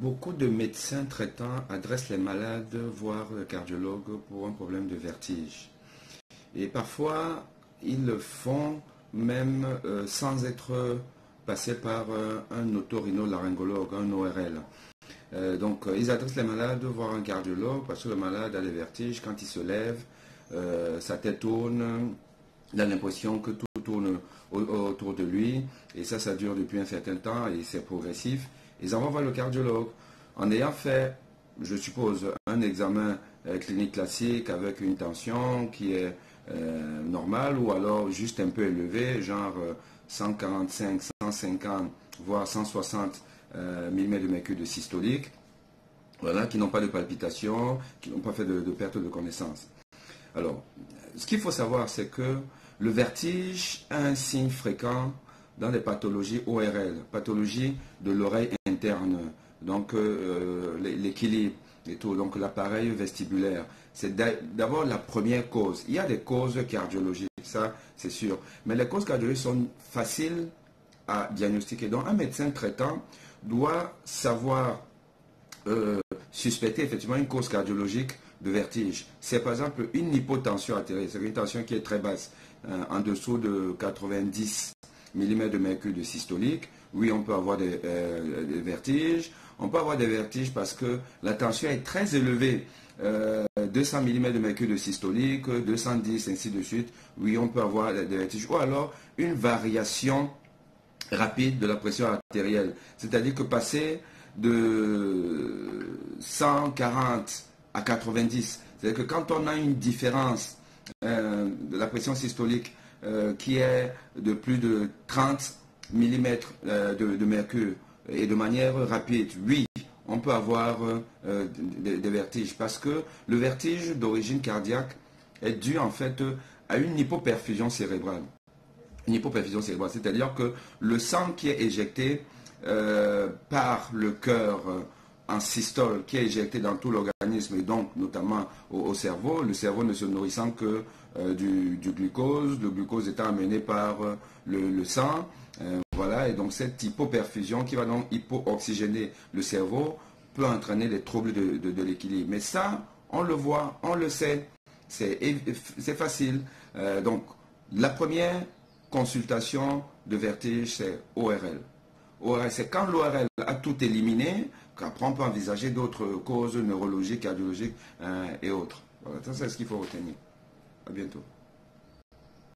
Beaucoup de médecins traitants adressent les malades voir le cardiologue pour un problème de vertige. Et parfois, ils le font même sans être passés par un otorhinolaryngologue, un ORL. Ils adressent les malades voir un cardiologue parce que le malade a des vertiges. Quand il se lève, sa tête tourne, il a l'impression que tout tourne autour de lui. Et ça dure depuis un certain temps et c'est progressif. Ils en vont voir le cardiologue en ayant fait, je suppose, un examen clinique classique avec une tension qui est normale ou alors juste un peu élevée, genre 145, 150, voire 160 mm de mercure de systolique, voilà, qui n'ont pas de palpitation, qui n'ont pas fait de perte de connaissance. Alors, ce qu'il faut savoir, c'est que le vertige a un signe fréquent dans les pathologies ORL, pathologie de l'oreille interne, donc l'équilibre et tout, donc l'appareil vestibulaire. C'est d'abord la première cause. Il y a des causes cardiologiques, ça c'est sûr, mais les causes cardiologiques sont faciles à diagnostiquer. Donc un médecin traitant doit savoir suspecter effectivement une cause cardiologique de vertige. C'est par exemple une hypotension artérielle, c'est une tension qui est très basse, en dessous de 90 mm de mercure de systolique. Oui, on peut avoir des vertiges. On peut avoir des vertiges parce que la tension est très élevée. 200 mm de mercure de systolique, 210, ainsi de suite. Oui, on peut avoir des vertiges. Ou alors une variation rapide de la pression artérielle. C'est-à-dire que passer de 140 à 90, c'est-à-dire que quand on a une différence de la pression systolique qui est de plus de 30 mm de mercure et de manière rapide, oui, on peut avoir des vertiges parce que le vertige d'origine cardiaque est dû en fait à une hypoperfusion cérébrale. Une hypoperfusion cérébrale, c'est-à-dire que le sang qui est éjecté par le cœur en systole, qui est éjecté dans tout l'organisme et donc notamment au cerveau, le cerveau ne se nourrissant que du glucose, le glucose étant amené par le sang, voilà, et donc cette hypoperfusion qui va donc hypooxygéner le cerveau peut entraîner des troubles de l'équilibre. Mais ça, on le voit, on le sait, c'est facile. Donc la première consultation de vertige, c'est ORL. ORL, c'est quand l'ORL a tout éliminé, qu'après on peut envisager d'autres causes neurologiques, cardiologiques et autres. Voilà, ça c'est ce qu'il faut retenir. À bientôt.